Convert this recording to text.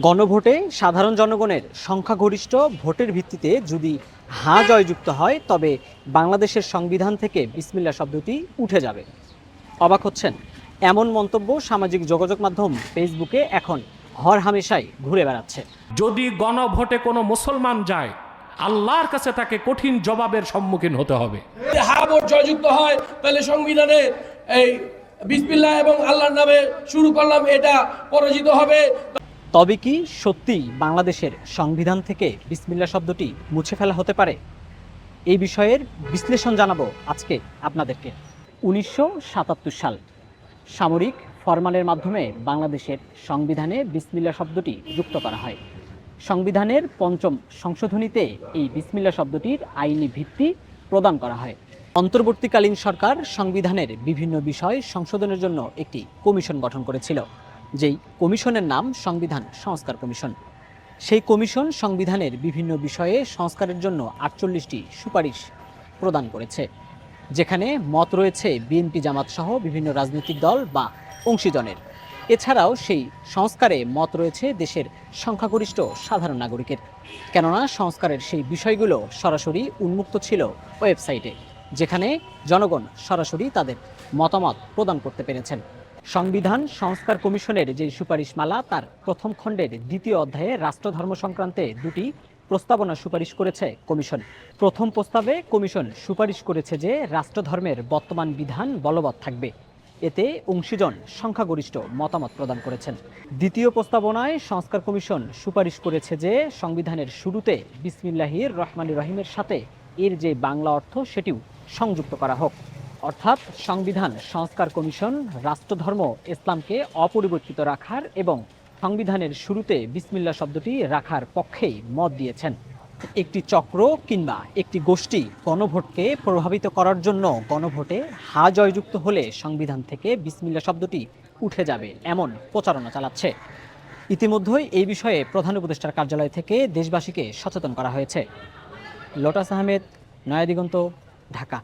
গণভোটে সাধারণ জনগণের সংখ্যাগরিষ্ঠ ভোটের ভিত্তিতে যদি হ্যাঁ জয়যুক্ত হয় তবে বাংলাদেশের সংবিধান থেকে বিসমিল্লাহ শব্দটি উঠে যাবে। অবাক হচ্ছেন? এমন মন্তব্য সামাজিক যোগাযোগ মাধ্যম ফেসবুকে এখন হরহামেশাই ঘুরে বেড়াচ্ছে। যদি গণভোটে কোনো মুসলমান যায়, আল্লাহর কাছে তাকে কঠিন জবাবের সম্মুখীন হতে হবে। হ্যাঁ ভোট জয়যুক্ত হয় তাহলে সংবিধানে এই বিসমিল্লাহ এবং আল্লাহর নামে শুরু করলাম এটা পরাজিত হবে। তবে কি সত্যিই বাংলাদেশের সংবিধান থেকে বিসমিল্লাহ শব্দটি মুছে ফেলা হতে পারে? এই বিষয়ের বিশ্লেষণ জানাবো আজকে আপনাদেরকে। 1977 সাল সামরিক ফরমানের মাধ্যমে বাংলাদেশের সংবিধানে বিসমিল্লাহ শব্দটি যুক্ত করা হয়। সংবিধানের ৫ম সংশোধনীতে এই বিসমিল্লাহ শব্দটির আইনি ভিত্তি প্রদান করা হয়। অন্তর্বর্তীকালীন সরকার সংবিধানের বিভিন্ন বিষয় সংশোধনের জন্য একটি কমিশন গঠন করেছিল, যেই কমিশনের নাম সংবিধান সংস্কার কমিশন। সেই কমিশন সংবিধানের বিভিন্ন বিষয়ে সংস্কারের জন্য ৪৮টি সুপারিশ প্রদান করেছে, যেখানে মত রয়েছে বিএনপি জামাত সহ বিভিন্ন রাজনৈতিক দল বা অংশীজনের। এছাড়াও সেই সংস্কারে মত রয়েছে দেশের সংখ্যাগরিষ্ঠ সাধারণ নাগরিকের, কেননা সংস্কারের সেই বিষয়গুলো সরাসরি উন্মুক্ত ছিল ওয়েবসাইটে, যেখানে জনগণ সরাসরি তাদের মতামত প্রদান করতে পেরেছেন। সংবিধান সংস্কার কমিশনের যে সুপারিশমালা তার প্রথম খণ্ডের ২য় অধ্যায়ে রাষ্ট্রধর্ম সংক্রান্তে দুটি প্রস্তাবনা সুপারিশ করেছে কমিশন। প্রথম প্রস্তাবে কমিশন সুপারিশ করেছে যে রাষ্ট্রধর্মের বর্তমান বিধান বলবৎ থাকবে। এতে অংশীজন সংখ্যাগরিষ্ঠ মতামত প্রদান করেছেন। দ্বিতীয় প্রস্তাবনায় সংস্কার কমিশন সুপারিশ করেছে যে সংবিধানের শুরুতে বিসমিল্লাহির রহমানির রহিমের সাথে এর যে বাংলা অর্থ সেটিও সংযুক্ত করা হোক। অর্থাৎ সংবিধান সংস্কার কমিশন রাষ্ট্রধর্ম ইসলামকে অপরিবর্তিত রাখার এবং সংবিধানের শুরুতে বিসমিল্লাহ শব্দটি রাখার পক্ষেই মত দিয়েছেন। একটি চক্র কিংবা একটি গোষ্ঠী গণভোটকে প্রভাবিত করার জন্য গণভোটে হা জয়যুক্ত হলে সংবিধান থেকে বিসমিল্লাহ শব্দটি উঠে যাবে এমন প্রচারণা চালাচ্ছে। ইতিমধ্যেই এই বিষয়ে প্রধান উপদেষ্টার কার্যালয় থেকে দেশবাসীকে সচেতন করা হয়েছে। লোটাস আহমেদ, নয়া দিগন্ত, ঢাকা।